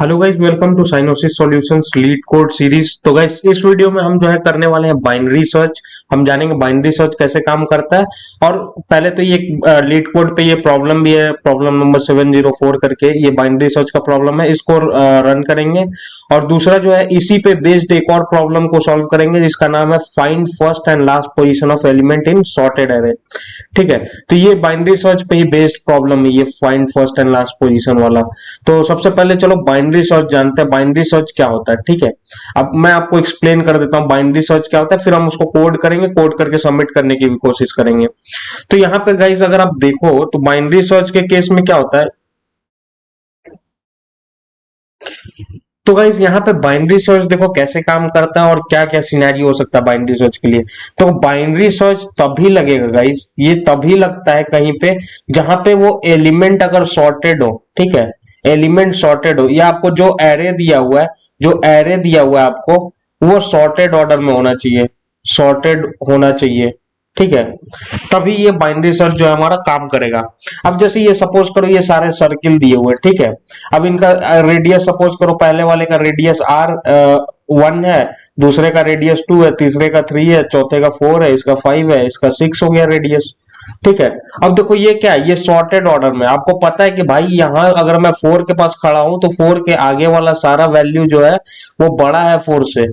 Hello guys, welcome to Cynosis solutions lead code series. तो guys, इस video में हम जो है करने वाले हैं बाइनरी सर्च। हम जानेंगे बाइनरी सर्च कैसे काम करता है। और पहले तो ये लीड कोड पे ये प्रॉब्लम भी है, प्रॉब्लम नंबर 704 करके ये बाइनरी सर्च का प्रॉब्लम है, इसको रन करेंगे। और दूसरा जो है इसी पे बेस्ड एक और प्रॉब्लम को सॉल्व करेंगे जिसका नाम है find first and last position of element in sorted अरे। ठीक है। तो ये बाइनरी सर्च पे ही बेस्ड प्रॉब्लम है, ये find first and last position वाला। तो सबसे पहले चलो बाइनरी सर्च जानते हैं, बाइनरी सर्च क्या होता है। ठीक है। अब मैं आपको एक्सप्लेन कर देता हूँ बाइनरी सर्च क्या होता है, फिर हम उसको कोड करेंगे, कोड करके सबमिट करने की भी कोशिश करेंगे। तो यहाँ पे गाइस अगर आप देखो तो बाइनरी सर्च के केस में क्या होता है। तो गाइज यहाँ पे बाइनरी सर्च देखो कैसे काम करता है और क्या क्या सिनेरियो हो सकता है बाइनरी सर्च के लिए। तो बाइनरी सर्च तभी लगेगा गाइज, ये तभी लगता है कहीं पे जहां पे वो एलिमेंट अगर सॉर्टेड हो। ठीक है। एलिमेंट सॉर्टेड हो या आपको जो एरे दिया हुआ है, जो एरे दिया हुआ है आपको, वो सॉर्टेड ऑर्डर में होना चाहिए, सॉर्टेड होना चाहिए। ठीक है। तभी ये बाइनरी सर्च जो है हमारा काम करेगा। अब जैसे ये सपोज करो ये सारे सर्किल दिए हुए हैं। ठीक है। अब इनका रेडियस सपोज करो, पहले वाले का रेडियस आर 1 है, दूसरे का रेडियस 2 है, तीसरे का 3 है, चौथे का 4 है, इसका 5 है, इसका 6 हो गया रेडियस। ठीक है। अब देखो ये क्या है, ये सॉर्टेड ऑर्डर में। आपको पता है कि भाई यहां अगर मैं 4 के पास खड़ा हूं तो 4 के आगे वाला सारा वैल्यू जो है वो बड़ा है 4 से,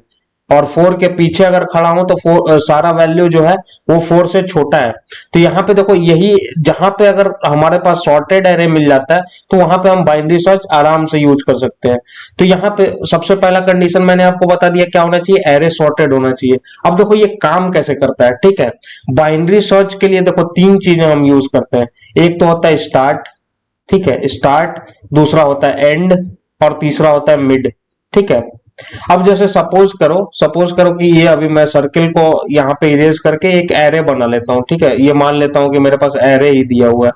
और 4 के पीछे अगर खड़ा हूं तो सारा वैल्यू जो है वो 4 से छोटा है। तो यहाँ पे देखो यही, जहां पे अगर हमारे पास सॉर्टेड एरे मिल जाता है तो वहां पे हम बाइनरी सर्च आराम से यूज कर सकते हैं। तो यहाँ पे सबसे पहला कंडीशन मैंने आपको बता दिया क्या होना चाहिए, एरे सॉर्टेड होना चाहिए। अब देखो ये काम कैसे करता है। ठीक है। बाइनरी सर्च के लिए देखो तीन चीजें हम यूज करते हैं। एक तो होता है स्टार्ट। ठीक है, स्टार्ट। दूसरा होता है एंड। और तीसरा होता है मिड। ठीक है। अब जैसे सपोज करो कि ये अभी मैं सर्किल को यहाँ पे इरेज करके एक एरे बना लेता हूँ। ठीक है। ये मान लेता हूँ कि मेरे पास एरे ही दिया हुआ है।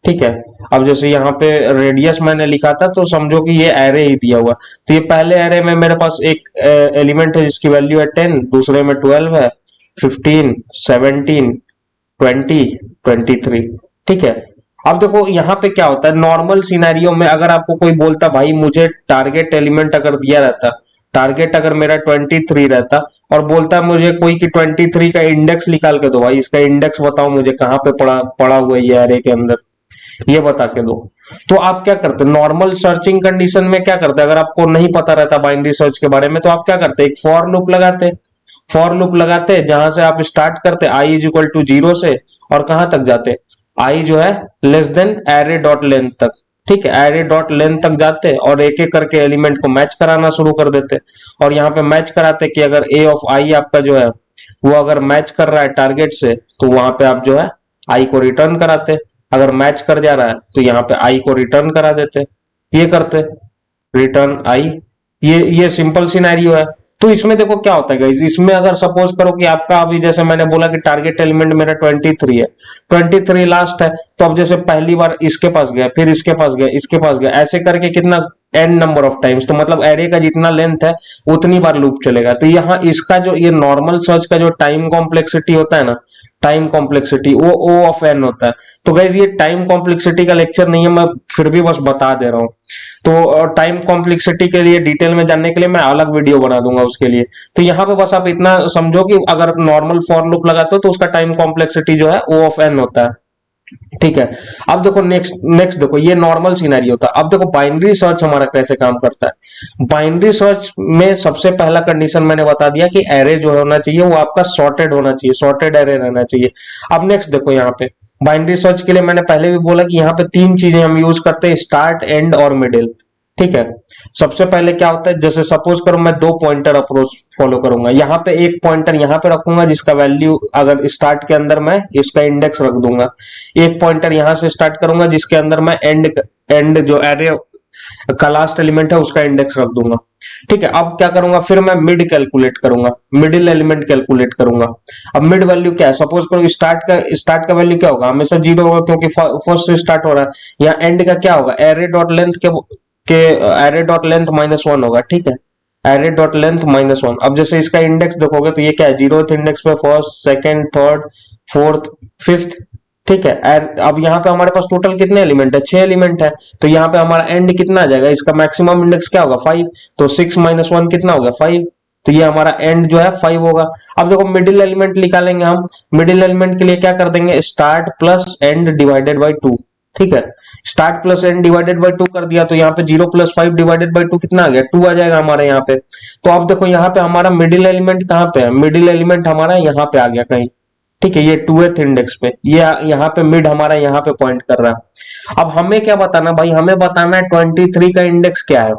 ठीक है। अब जैसे यहाँ पे रेडियस मैंने लिखा था तो समझो कि ये एरे ही दिया हुआ है। तो ये पहले एरे में मेरे पास एक एलिमेंट है जिसकी वैल्यू है 10, दूसरे में 12 है, 15, 17, 20, 23। ठीक है। अब देखो यहाँ पे क्या होता है, नॉर्मल सिनेरियो में अगर आपको कोई बोलता भाई मुझे टारगेट एलिमेंट अगर दिया रहता, टारगेट अगर मेरा 23 रहता, और बोलता मुझे कोई कि 23 का इंडेक्स निकाल के दो, भाई इसका इंडेक्स बताओ मुझे कहाँ पे पड़ा पड़ा हुआ है ये एरे के अंदर, ये बता के दो। तो आप क्या करते, नॉर्मल सर्चिंग कंडीशन में क्या करते, अगर आपको नहीं पता रहता बाइनरी सर्च के बारे में तो आप क्या करते, एक फॉर लूप लगाते। फॉर लूप लगाते जहां से आप स्टार्ट करते आई इज इक्वल टू 0 से, और कहां तक जाते, आई जो है less than array dot length तक। ठीक है। एरे डॉट लेंथ तक जाते और एक एक करके एलिमेंट को मैच कराना शुरू कर देते। और यहाँ पे मैच कराते कि अगर ए ऑफ आई आपका जो है वो अगर मैच कर रहा है टारगेट से तो वहां पे आप जो है आई को रिटर्न कराते। अगर मैच कर जा रहा है तो यहाँ पे आई को रिटर्न करा देते, ये करते, रिटर्न आई। ये सिंपल सिनेरियो है। तो इसमें देखो क्या होता है गाइस, इसमें अगर सपोज करो कि आपका अभी जैसे मैंने बोला कि टारगेट एलिमेंट मेरा 23 है, 23 लास्ट है, तो अब जैसे पहली बार इसके पास गया, फिर इसके पास गया, इसके पास गया, ऐसे करके कितना एन नंबर ऑफ टाइम्स, तो मतलब एरे का जितना लेंथ है उतनी बार लूप चलेगा। तो यहाँ इसका जो ये नॉर्मल सर्च का जो टाइम कॉम्प्लेक्सिटी होता है ना, टाइम कॉम्प्लेक्सिटी वो ओ ऑफ एन होता है। तो गाइज ये टाइम कॉम्प्लेक्सिटी का लेक्चर नहीं है, मैं फिर भी बस बता दे रहा हूँ। तो टाइम कॉम्प्लेक्सिटी के लिए डिटेल में जानने के लिए मैं अलग वीडियो बना दूंगा उसके लिए। तो यहाँ पे बस आप इतना समझो कि अगर नॉर्मल फॉर लूप लगाते हो तो उसका टाइम कॉम्प्लेक्सिटी जो है ओ ऑफ एन होता है। ठीक है। अब देखो नेक्स्ट नेक्स्ट देखो ये नॉर्मल सिनेरियो था। अब देखो बाइनरी सर्च हमारा कैसे काम करता है। बाइनरी सर्च में सबसे पहला कंडीशन मैंने बता दिया कि एरे जो होना चाहिए वो आपका सॉर्टेड होना चाहिए, सॉर्टेड एरे रहना चाहिए। अब नेक्स्ट देखो यहाँ पे बाइनरी सर्च के लिए मैंने पहले भी बोला कि यहाँ पे तीन चीजें हम यूज करते हैं, स्टार्ट, एंड और मिडिल। ठीक है। सबसे पहले क्या होता है, जैसे सपोज करो मैं दो पॉइंटर अप्रोच फॉलो करूंगा। यहाँ पे एक पॉइंटर यहाँ पे रखूंगा जिसका वैल्यू अगर स्टार्ट के अंदर मैं इसका इंडेक्स रख दूंगा। एक पॉइंटर यहां से स्टार्ट करूंगा जिसके अंदर मैं एंड जो एरे का लास्ट एलिमेंट है उसका इंडेक्स रख दूंगा। ठीक है। अब क्या करूंगा, फिर मैं मिड कैलकुलेट करूंगा, मिडिल एलिमेंट कैलकुलेट करूंगा। अब मिड वैल्यू क्या है, सपोज करो स्टार्ट का वैल्यू क्या होगा, हमेशा 0 होगा क्योंकि फर्स्ट से स्टार्ट हो रहा है। या एंड का क्या होगा, एरे डॉट लेंथ के एरे डॉट लेंथ -1 होगा। ठीक है। Array dot length -1। अब जैसे इसका इंडेक्स देखोगे तो ये क्या है, 0th इंडेक्स पे first, second, third, fourth, fifth. ठीक है। अब यहाँ पे हमारे पास टोटल कितने एलिमेंट है, 6 एलिमेंट है। तो यहाँ पे हमारा एंड कितना आ जाएगा, इसका मैक्सिमम इंडेक्स क्या होगा, 5। तो 6 - 1 कितना हो गया, 5। तो ये हमारा एंड जो है 5 होगा। अब देखो मिडिल एलिमेंट निकालेंगे हम। मिडिल एलिमेंट के लिए क्या कर देंगे, start plus and divided by 2। ठीक है, start plus and divided by 2 कर दिया, तो यहाँ पे 0 + 5 डिवाइडेड बाई 2 कितना आ गया, 2 आ जाएगा हमारे यहाँ पे। तो अब देखो यहाँ पे हमारा मिडिल एलिमेंट कहाँ पे है, मिडिल एलिमेंट हमारा यहाँ पे आ गया कहीं। ठीक है, ये 2th इंडेक्स पे, ये यहाँ पे मिड हमारा यहाँ पे पॉइंट कर रहा है। अब हमें क्या बताना भाई, हमें बताना है 23 का इंडेक्स क्या है।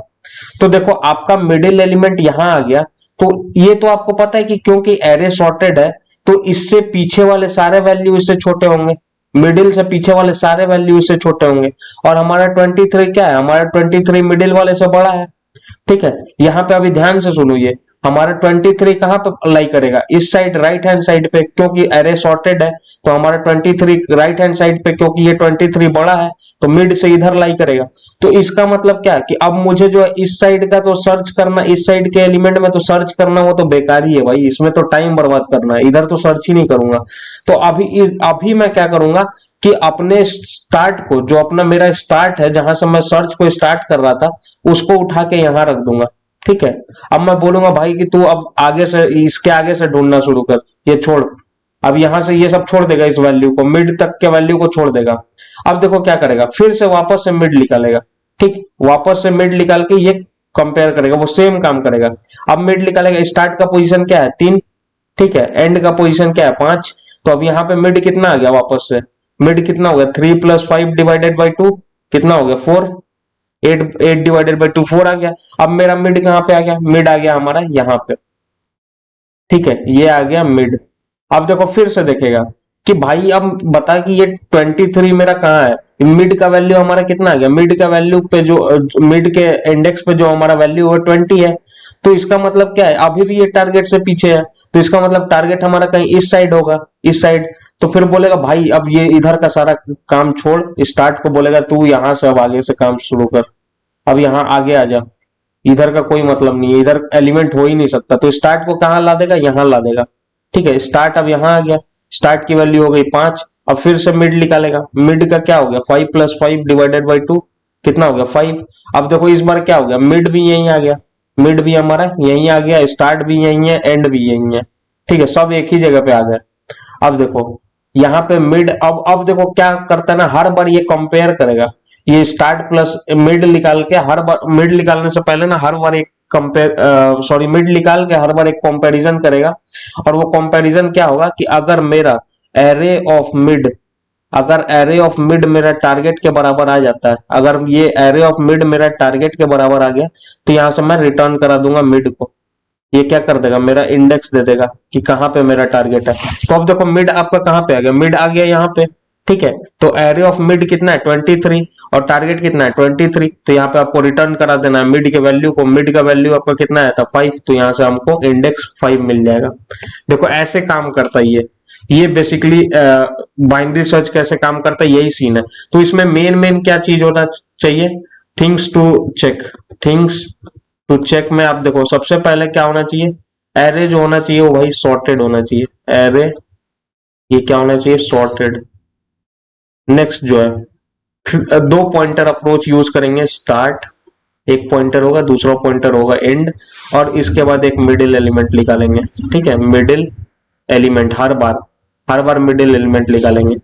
तो देखो आपका मिडिल एलिमेंट यहाँ आ गया। तो ये तो आपको पता है कि क्योंकि एरे सॉर्टेड है, तो इससे पीछे वाले सारे वैल्यू इससे छोटे होंगे, मिडिल से पीछे वाले सारे वैल्यू इससे छोटे होंगे। और हमारा 23 क्या है, हमारा 23 मिडिल वाले से बड़ा है। ठीक है, यहाँ पे अभी ध्यान से सुनो, ये हमारा 23 कहाँ पे अलाई करेगा, इस साइड राइट हैंड साइड पे, क्योंकि एरे सॉर्टेड है। तो हमारा 23 राइट हैंड साइड पे, क्योंकि ये 23 बड़ा है, तो मिड से इधर लाई करेगा। तो इसका मतलब क्या है कि अब मुझे जो है इस साइड का तो सर्च करना, इस साइड के एलिमेंट में तो सर्च करना वो तो बेकार ही है भाई, इसमें तो टाइम बर्बाद करना है, इधर तो सर्च ही नहीं करूंगा। तो अभी मैं क्या करूंगा कि अपने स्टार्ट को, जो अपना मेरा स्टार्ट है जहां से मैं सर्च को स्टार्ट कर रहा था, उसको उठा के यहां रख दूंगा। ठीक है, अब मैं बोलूंगा भाई कि तू अब आगे से, इसके आगे से ढूंढना शुरू कर, ये छोड़। अब यहां से ये सब छोड़ देगा, इस वैल्यू को, मिड तक के वैल्यू को छोड़ देगा। अब देखो क्या करेगा, फिर से वापस से मिड निकालेगा। ठीक, वापस से मिड निकाल के ये कंपेयर करेगा, वो सेम काम करेगा। अब मिड निकालेगा, स्टार्ट का पोजीशन क्या है, 3। ठीक है, एंड का पोजीशन क्या है, 5। तो अब यहाँ पे मिड कितना आ गया, वापस से मिड कितना हो गया, 3 + 5 डिवाइडेड बाई 2 कितना हो गया, 4। 8 डिवाइडेड बाई 2 4 आ गया। अब मेरा मिड कहाँ पे आ गया, मिड आ गया हमारा यहाँ पे। ठीक है, ये आ गया मिड। अब देखो फिर से देखेगा कि भाई अब बता कि ये 23 मेरा कहाँ है, मिड का वैल्यू हमारा कितना आ गया, मिड का वैल्यू पे जो मिड के इंडेक्स पे जो हमारा वैल्यू है 20 है। तो इसका मतलब क्या है, अभी भी ये टारगेट से पीछे है, तो इसका मतलब टारगेट हमारा कहीं इस साइड होगा, इस साइड। तो फिर बोलेगा भाई अब ये इधर का सारा काम छोड़, स्टार्ट को बोलेगा तू यहां से अब आगे से काम शुरू कर, अब यहाँ आगे आ जा, इधर का कोई मतलब नहीं है, इधर एलिमेंट हो ही नहीं सकता। तो स्टार्ट को कहाँ ला देगा, यहाँ ला देगा। ठीक है, स्टार्ट अब यहाँ आ गया, स्टार्ट की वैल्यू हो गई 5। अब फिर से मिड निकालेगा, मिड का क्या हो गया, 5 + 5 डिवाइडेड बाई 2 कितना हो गया, 5। अब देखो इस बार क्या हो गया, मिड भी यहीं आ गया, मिड भी हमारा यहीं आ गया, स्टार्ट भी यहीं है, एंड भी यहीं है। ठीक है, सब एक ही जगह पे आ गए। अब देखो यहाँ पे मिड, अब देखो क्या करता है ना, हर बार ये कंपेयर करेगा, ये स्टार्ट प्लस मिड निकाल के, हर बार मिड निकालने से पहले ना हर बार एक कंपेयर, सॉरी मिड निकाल के हर बार एक कंपैरिजन करेगा। और वो कंपैरिजन क्या होगा कि अगर मेरा एरे ऑफ मिड, अगर एरे ऑफ मिड मेरा टारगेट के बराबर आ जाता है, अगर ये एरे ऑफ मिड मेरा टारगेट के बराबर आ गया, तो यहां से मैं रिटर्न करा दूंगा मिड को। ये क्या कर देगा, मेरा इंडेक्स दे देगा कि कहां पे मेरा टारगेट है। तो अब देखो मिड आपका कहां पे आ गया, मिड आ गया यहाँ पे। ठीक है, तो एरे ऑफ मिड कितना है, 23, और टारगेट कितना है, 23। तो यहाँ पे आपको रिटर्न करा देना है मिड के वैल्यू को। मिड का वैल्यू आपका कितना है था, 5। तो यहाँ से हमको इंडेक्स 5 मिल जाएगा। देखो ऐसे काम करता है ये बेसिकली बाइनरी सर्च कैसे काम करता है, यही सीन है। तो इसमें मेन क्या चीज होना चाहिए, things to check, things to check में आप देखो सबसे पहले क्या होना चाहिए, एरे जो होना चाहिए वो भाई सॉर्टेड होना चाहिए। एरे ये क्या होना चाहिए, सॉर्टेड। नेक्स्ट जो है 2 पॉइंटर अप्रोच यूज करेंगे, स्टार्ट एक पॉइंटर होगा, दूसरा पॉइंटर होगा एंड, और इसके बाद एक मिडिल एलिमेंट निकालेंगे। ठीक है, मिडिल एलिमेंट हर बार मिडिल एलिमेंट निकालेंगे।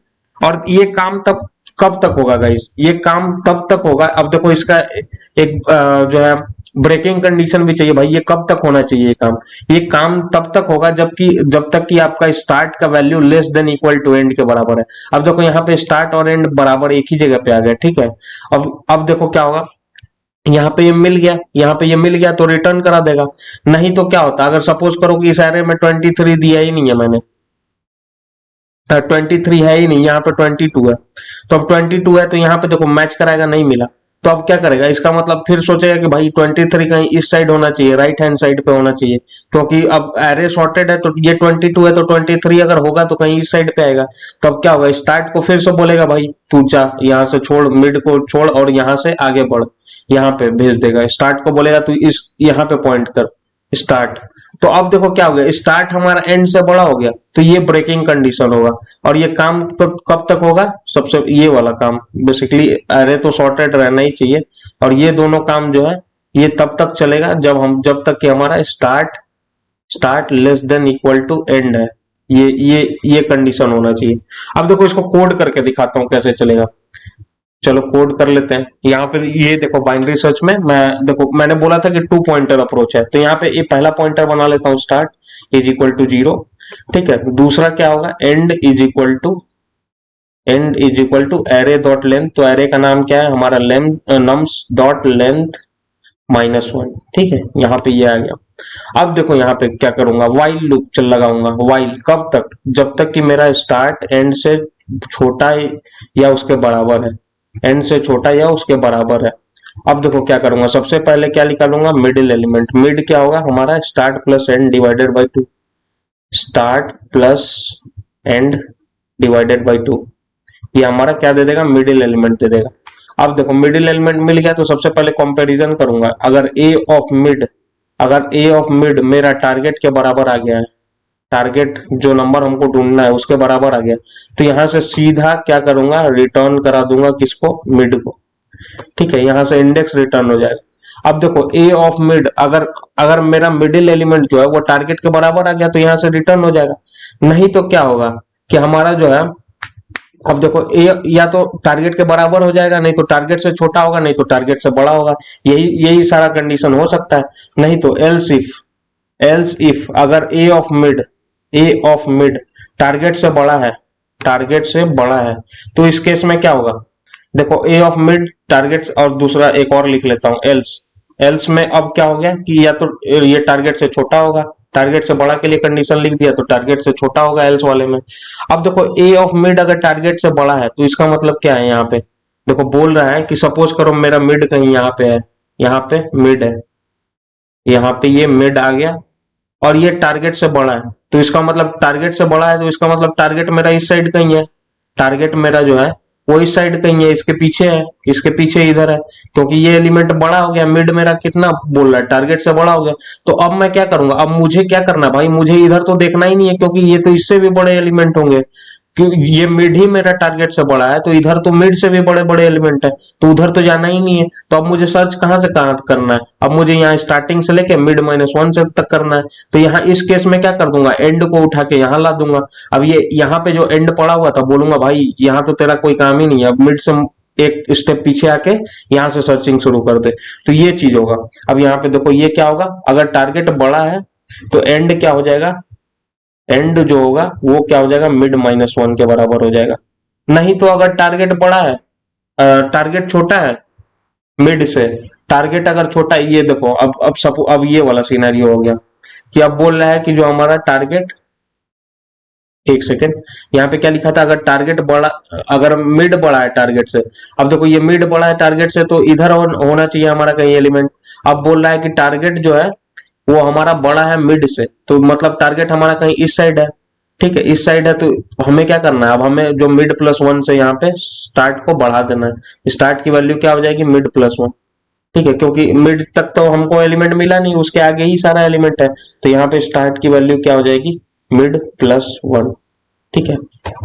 और ये काम तब कब तक होगा गाइस, ये काम तब तक होगा, अब देखो इसका एक जो है ब्रेकिंग कंडीशन भी चाहिए भाई, ये कब तक होना चाहिए ये काम तब तक होगा जब तक कि आपका स्टार्ट का value less than equal to end के बराबर है। अब देखो यहाँ पे स्टार्ट और एंड बराबर एक ही जगह पे आ गया। ठीक है, अब देखो क्या होगा, यहाँ पे ये मिल गया, यहाँ पे ये मिल गया तो रिटर्न करा देगा। नहीं तो क्या होता, अगर सपोज करो कि इस एरे में 23 दिया ही नहीं है मैंने, 23 है ही नहीं, यहाँ पे 22 है। तो अब 22 है तो यहाँ पे देखो मैच कराएगा, नहीं मिला। तो अब क्या करेगा, इसका मतलब फिर सोचेगा कि भाई 23 कहीं इस साइड होना चाहिए, राइट हैंड साइड पे होना चाहिए, क्योंकि अब एरे सॉर्टेड है। तो ये 22 है तो 23 अगर होगा तो कहीं इस साइड पे आएगा। तो अब क्या होगा, स्टार्ट को फिर से बोलेगा भाई तू जा, यहाँ से छोड़, मिड को छोड़ और यहाँ से आगे बढ़, यहाँ पे भेज देगा। स्टार्ट को बोलेगा तू इस यहाँ पे पॉइंट कर, स्टार्ट। तो अब देखो क्या हो गया, स्टार्ट हमारा एंड से बड़ा हो गया, तो ये ब्रेकिंग कंडीशन होगा। और ये काम कब तक होगा, सबसे ये वाला काम बेसिकली अरे तो सॉर्टेड रहना ही चाहिए। और ये दोनों काम जो है ये तब तक चलेगा जब तक कि हमारा start less than equal to end है। ये कंडीशन होना चाहिए। अब देखो इसको कोड करके दिखाता हूँ कैसे चलेगा। चलो कोड कर लेते हैं। यहाँ पे ये देखो बाइनरी सर्च में मैं देखो मैंने बोला था कि 2 पॉइंटर अप्रोच है, तो यहाँ पे ये पहला पॉइंटर बना लेता हूँ स्टार्ट इज इक्वल टू 0। ठीक है, दूसरा क्या होगा, end is equal to array dot length. तो एरे का नाम क्या है हमारा, लेंथ नम्स डॉट लेंथ -1। ठीक है, यहाँ पे ये आ गया। अब देखो यहाँ पे क्या करूंगा, वाइल लूप चल लगाऊंगा। वाइल कब तक, जब तक कि मेरा स्टार्ट एंड से छोटा या उसके बराबर है, एंड से छोटा या उसके बराबर है। अब देखो क्या करूंगा, सबसे पहले क्या निकालूंगा, मिडिल एलिमेंट। मिड क्या होगा हमारा, start plus and divided by 2। Start plus and divided by 2, ये हमारा क्या दे देगा, मिडिल एलिमेंट दे देगा। अब देखो मिडिल एलिमेंट मिल गया, तो सबसे पहले कंपैरिजन करूंगा। अगर ए ऑफ मिड मेरा टारगेट के बराबर आ गया है, टारगेट जो नंबर हमको ढूंढना है उसके बराबर आ गया, तो यहां से सीधा क्या करूंगा, रिटर्न करा दूंगा किसको, मिड को। ठीक है, यहां से इंडेक्स रिटर्न हो जाएगा। अब देखो ए ऑफ मिड, अगर अगर मेरा मिडिल एलिमेंट जो है वो टारगेट के बराबर आ गया तो यहां से रिटर्न हो जाएगा। नहीं तो क्या होगा कि हमारा जो है, अब देखो ए या तो टारगेट के बराबर हो जाएगा, नहीं तो टारगेट से छोटा होगा, नहीं तो टारगेट से बड़ा होगा। यही यही सारा कंडीशन हो सकता है। नहीं तो एल्स इफ अगर ए ऑफ मिड टारगेट से बड़ा है, टारगेट से बड़ा है, तो इस केस में क्या होगा, देखो ए ऑफ मिड टारगेट, और दूसरा एक और लिख लेता हूं, एल्स में अब क्या हो गया कि या तो ये टारगेट से छोटा होगा, टारगेट से बड़ा के लिए कंडीशन लिख दिया तो टारगेट से छोटा होगा एल्स वाले में। अब देखो ए ऑफ मिड अगर टारगेट से बड़ा है तो इसका मतलब क्या है, यहाँ पे देखो बोल रहा है कि सपोज करो मेरा मिड कहीं यहाँ पे है, यहाँ पे मिड है, यहाँ पे ये मिड आ गया और ये टारगेट से बड़ा है, तो इसका मतलब टारगेट से बड़ा है, तो इसका मतलब टारगेट मेरा इस साइड कहीं है। टारगेट मेरा जो है वो इस साइड कहीं है, इसके पीछे है, इसके पीछे इधर है, क्योंकि ये एलिमेंट बड़ा हो गया। मिड मेरा कितना बोल रहा है, टारगेट से बड़ा हो गया। तो अब मैं क्या करूंगा, अब मुझे क्या करना है भाई, मुझे इधर तो देखना ही नहीं है, क्योंकि ये तो इससे भी बड़े एलिमेंट होंगे। क्योंकि ये मिड ही मेरा टारगेट से बड़ा है, तो इधर तो मिड से भी बड़े बड़े एलिमेंट है, तो उधर तो जाना ही नहीं है। तो अब मुझे सर्च कहां से कहां करना है, अब मुझे यहाँ स्टार्टिंग से लेके मिड -1 से तक करना है। तो यहाँ इस केस में क्या कर दूंगा, एंड को उठा के यहाँ ला दूंगा। अब ये यहाँ पे जो एंड पड़ा हुआ था, बोलूंगा भाई यहाँ तो तेरा कोई काम ही नहीं है, अब मिड से एक स्टेप पीछे आके यहाँ से सर्चिंग शुरू कर दे। तो ये चीज होगा। अब यहाँ पे देखो ये क्या होगा, अगर टारगेट बड़ा है तो एंड क्या हो जाएगा, एंड जो होगा वो क्या हो जाएगा, मिड -1 के बराबर हो जाएगा। नहीं तो अगर टारगेट बड़ा है, टारगेट छोटा है मिड से, टारगेट अगर छोटा है, ये देखो अब ये वाला सिनेरियो हो गया कि अब बोल रहा है कि जो हमारा टारगेट, एक सेकेंड, यहाँ पे क्या लिखा था, अगर टारगेट बड़ा, अगर मिड बड़ा है टारगेट से। अब देखो ये मिड बड़ा है टारगेट से, तो इधर होना चाहिए हमारा कहीं एलिमेंट। अब बोल रहा है कि टारगेट जो है वो हमारा बड़ा है मिड से, तो मतलब टारगेट हमारा कहीं इस साइड है। ठीक है, इस साइड है, तो हमें क्या करना है, अब हमें जो मिड +1 से यहाँ पे स्टार्ट को बढ़ा देना है। स्टार्ट की वैल्यू क्या हो जाएगी, मिड +1। ठीक है, क्योंकि मिड तक तो हमको एलिमेंट मिला नहीं, उसके आगे ही सारा एलिमेंट है, तो यहाँ पे स्टार्ट की वैल्यू क्या हो जाएगी, मिड +1। ठीक है,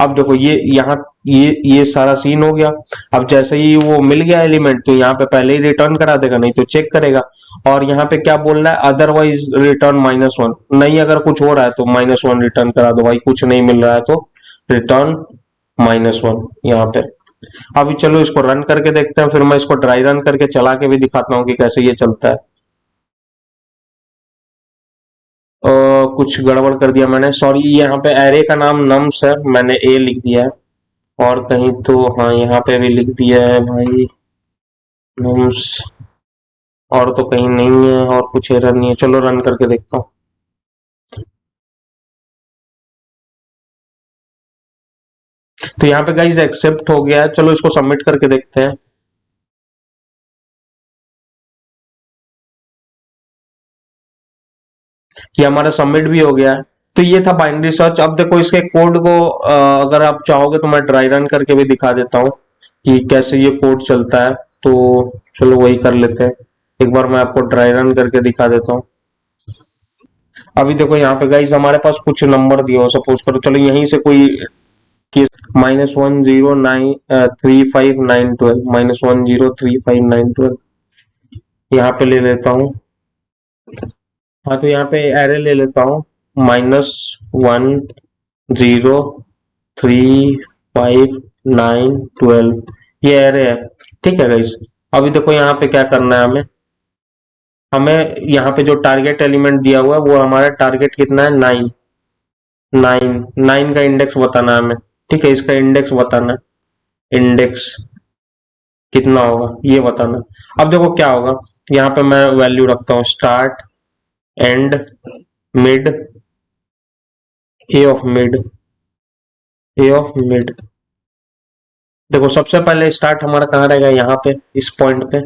अब देखो ये यहाँ ये सारा सीन हो गया। अब जैसे ही वो मिल गया एलिमेंट, तो यहाँ पे पहले ही रिटर्न करा देगा, नहीं तो चेक करेगा। और यहाँ पे क्या बोल रहा है, अदरवाइज रिटर्न -1। नहीं, अगर कुछ हो रहा है तो -1 रिटर्न करा दो भाई, कुछ नहीं मिल रहा है तो रिटर्न -1 यहाँ पे। अभी चलो इसको रन करके देखते हैं, फिर मैं इसको ड्राई रन करके चला के भी दिखाता हूँ कि कैसे ये चलता है। कुछ गड़बड़ कर दिया मैंने, सॉरी। यहाँ पे एरे का नाम नम्स है, मैंने ए लिख दिया है। और कहीं तो हाँ, यहाँ पे भी लिख दिया है भाई नम्स, और तो कहीं नहीं है, और कुछ एरर नहीं है। चलो रन करके देखता हूँ। तो यहाँ पे गाइस एक्सेप्ट हो गया है, चलो इसको सबमिट करके देखते हैं। ये हमारा सबमिट भी हो गया है। तो ये था बाइनरी सर्च। अब देखो इसके कोड को अगर आप चाहोगे तो मैं ड्राई रन करके भी दिखा देता हूँ कि कैसे ये कोड चलता है। तो चलो वही कर लेते हैं, एक बार मैं आपको ड्राई रन करके दिखा देता हूँ। अभी देखो यहाँ पे गाइस हमारे पास कुछ नंबर दिया हो, सपोज करो, चलो यहीं से कोई केस -103592 -103592 यहाँ पे ले लेता हूँ। हाँ तो यहाँ पे एरे ले लेता हूँ, -103592 ये एरे है। ठीक है गाइस, अभी देखो यहाँ पे क्या करना है हमें। हमें यहाँ पे जो टारगेट एलिमेंट दिया हुआ है वो हमारा टारगेट कितना है, 9। 9 का इंडेक्स बताना है हमें। ठीक है, इसका इंडेक्स बताना है। इंडेक्स कितना होगा ये बताना है। अब देखो क्या होगा, यहाँ पे मैं वैल्यू रखता हूँ start, and, mid, A of mid, A of mid. देखो सबसे पहले स्टार्ट हमारा कहाँ रहेगा, यहाँ पे इस पॉइंट पे।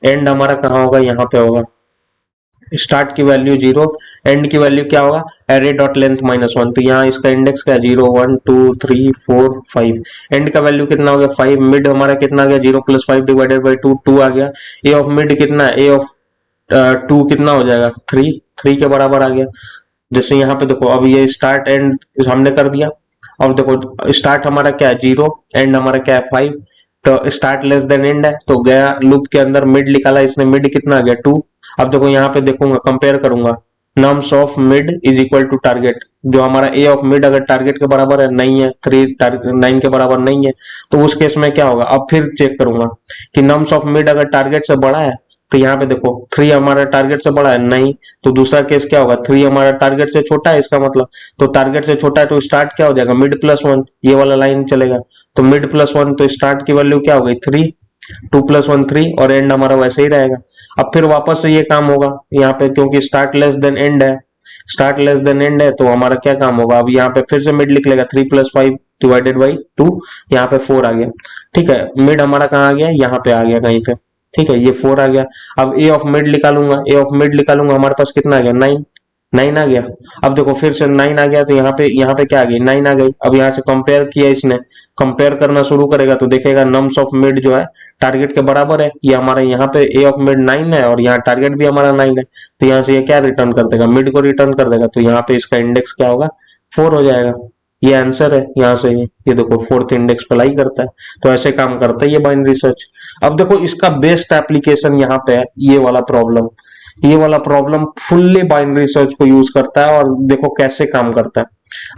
एंड हमारा कहाँ होगा, यहाँ पे होगा। स्टार्ट की वैल्यू 0, एंड की वैल्यू क्या होगा, एरे डॉट लेंथ -1। तो यहाँ इसका इंडेक्स क्या है, 0 1 2 3 4 5। एंड का वैल्यू कितना हो गया, 5। मिड हमारा कितना आ गया, 0 + 5 डिवाइडेड बाई 2, 2 आ गया। ए ऑफ मिड कितना है, ए ऑफ 2 कितना हो जाएगा, 3, 3 के बराबर आ गया। जैसे यहाँ पे देखो अब ये स्टार्ट एंड हमने कर दिया। अब देखो स्टार्ट हमारा क्या है, 0, एंड हमारा क्या है, 5। तो स्टार्ट लेस देन एंड है, तो गया लूप के अंदर, मिड निकाला इसने, मिड कितना आ गया, 2। अब देखो यहाँ पे देखूंगा, कंपेयर करूंगा, nums of mid is equal to target. जो हमारा ए ऑफ मिड अगर टारगेट के बराबर है, नहीं है, 9 के बराबर नहीं है, तो उस केस में क्या होगा। अब फिर चेक करूंगा कि नम्स ऑफ मिड अगर टारगेट से बड़ा है, तो यहाँ पे देखो 3 हमारा टारगेट से बड़ा है, नहीं। तो दूसरा केस क्या होगा, 3 हमारा टारगेट से छोटा है, इसका मतलब तो टारगेट से छोटा है, तो स्टार्ट क्या हो जाएगा, मिड +1, ये वाला लाइन चलेगा। तो मिड +1, तो स्टार्ट की वैल्यू क्या हो गई, 3, 2 + 1 3, और एंड हमारा वैसे ही रहेगा। अब फिर वापस से ये काम होगा यहाँ पे, क्योंकि स्टार्ट लेस देन एंड है, स्टार्ट लेस देन एंड है, तो हमारा क्या काम होगा, अब यहाँ पे फिर से मिड लिख लेगा, 3 + 5 डिवाइडेड बाई 2, यहाँ पे 4 आ गया। ठीक है, मिड हमारा कहाँ आ गया, यहाँ पे आ गया कहीं पे। ठीक है, ये 4 आ गया। अब ए ऑफ मिड निकालूंगा, ए ऑफ मिड निकालूंगा, हमारे पास कितना आ गया, 9, 9 आ गया। अब देखो फिर से 9 आ गया, तो यहाँ पे क्या आ गई, 9 आ गई। अब यहाँ से कंपेयर किया इसने, कंपेयर करना शुरू करेगा तो देखेगा नम्स ऑफ मिड जो है टारगेट के बराबर है। ये हमारा यहाँ पे ए ऑफ मिड 9 है, और यहाँ टारगेट भी हमारा 9 है। तो यहाँ से ये क्या रिटर्न कर देगा, मिड को रिटर्न कर देगा। तो यहाँ पे इसका इंडेक्स क्या होगा, 4 हो जाएगा। ये आंसर है यहाँ से। ये देखो 4th इंडेक्स पे लाई करता है। तो ऐसे काम करता है ये बाइनरी सर्च। अब देखो इसका बेस्ट एप्लीकेशन यहाँ पे है, ये वाला प्रॉब्लम। ये वाला प्रॉब्लम फुल्ली बाइनरी सर्च को यूज करता है, और देखो कैसे काम करता है।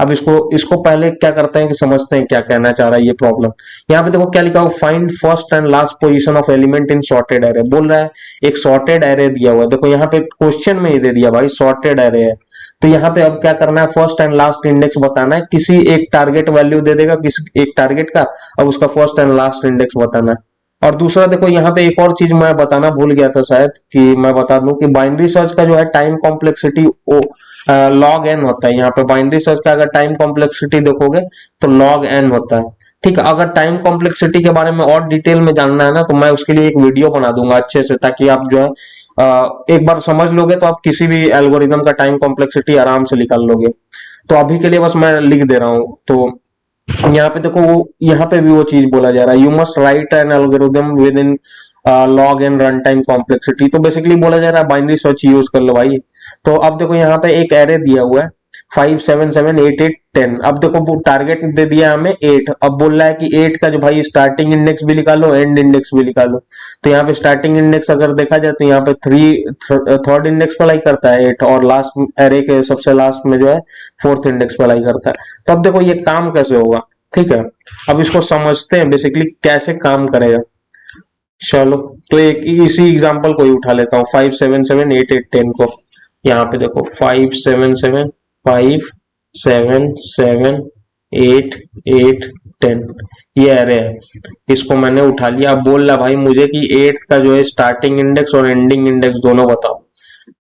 अब इसको इसको पहले क्या करते हैं कि समझते हैं क्या कहना चाह रहा है ये प्रॉब्लम। यहाँ पे देखो क्या लिखा हुआ, find first and last position of element in sorted array. बोल रहा है एक सॉर्टेड एरे दिया हुआ है, देखो यहाँ पे क्वेश्चन में ही दे दिया भाई सॉर्टेड एरे है। तो यहाँ पे अब क्या करना है, फर्स्ट एंड लास्ट इंडेक्स बताना है। किसी एक टारगेट वैल्यू दे देगा, किसी एक टारगेट का, अब उसका फर्स्ट एंड लास्ट इंडेक्स बताना है। और दूसरा देखो यहाँ पे एक और चीज मैं बताना भूल गया था शायद, कि मैं बता दूं कि बाइनरी सर्च का जो है टाइम कॉम्प्लेक्सिटी लॉग एन होता है। यहाँ पे बाइनरी सर्च का अगर टाइम कॉम्प्लेक्सिटी देखोगे तो लॉग एन होता है। ठीक है, अगर टाइम कॉम्प्लेक्सिटी के बारे में और डिटेल में जानना है ना, तो मैं उसके लिए एक वीडियो बना दूंगा अच्छे से, ताकि आप जो है एक बार समझ लोगे तो आप किसी भी एल्गोरिदम का टाइम कॉम्प्लेक्सिटी आराम से निकाल लोगे। तो अभी के लिए बस मैं लिख दे रहा हूँ। तो यहाँ पे देखो वो, यहाँ पे भी वो चीज बोला जा रहा है, you must write N algorithm with in log and run time complexity. तो बेसिकली बोला जा रहा है बाइनरी सर्च यूज कर लो भाई। तो अब देखो यहाँ पे एक एरे दिया हुआ है 5 7 7 8 8 10। अब देखो वो टारगेट दे दिया हमें 8। अब बोल रहा है कि 8 का जो भाई स्टार्टिंग इंडेक्स भी निकालो, एंड इंडेक्स भी निकालो। तो यहाँ पे स्टार्टिंग इंडेक्स अगर देखा जाए तो यहाँ पे 3 थर्ड इंडेक्स पर लाई करता है 8, और लास्ट एरे के सबसे लास्ट में जो है 4th इंडेक्स पर लाई करता है। तो अब देखो ये काम कैसे होगा। ठीक है, अब इसको समझते हैं बेसिकली कैसे काम करेगा। चलो, तो एक इसी एग्जांपल को ही उठा लेता हूँ, 5 7 7 8 8 10 को। यहाँ पे देखो 5 7 7 5 7 7 8 8 10 ये एरे है, इसको मैंने उठा लिया। अब बोल रहा भाई मुझे कि 8th का जो है स्टार्टिंग इंडेक्स और एंडिंग इंडेक्स दोनों बताओ।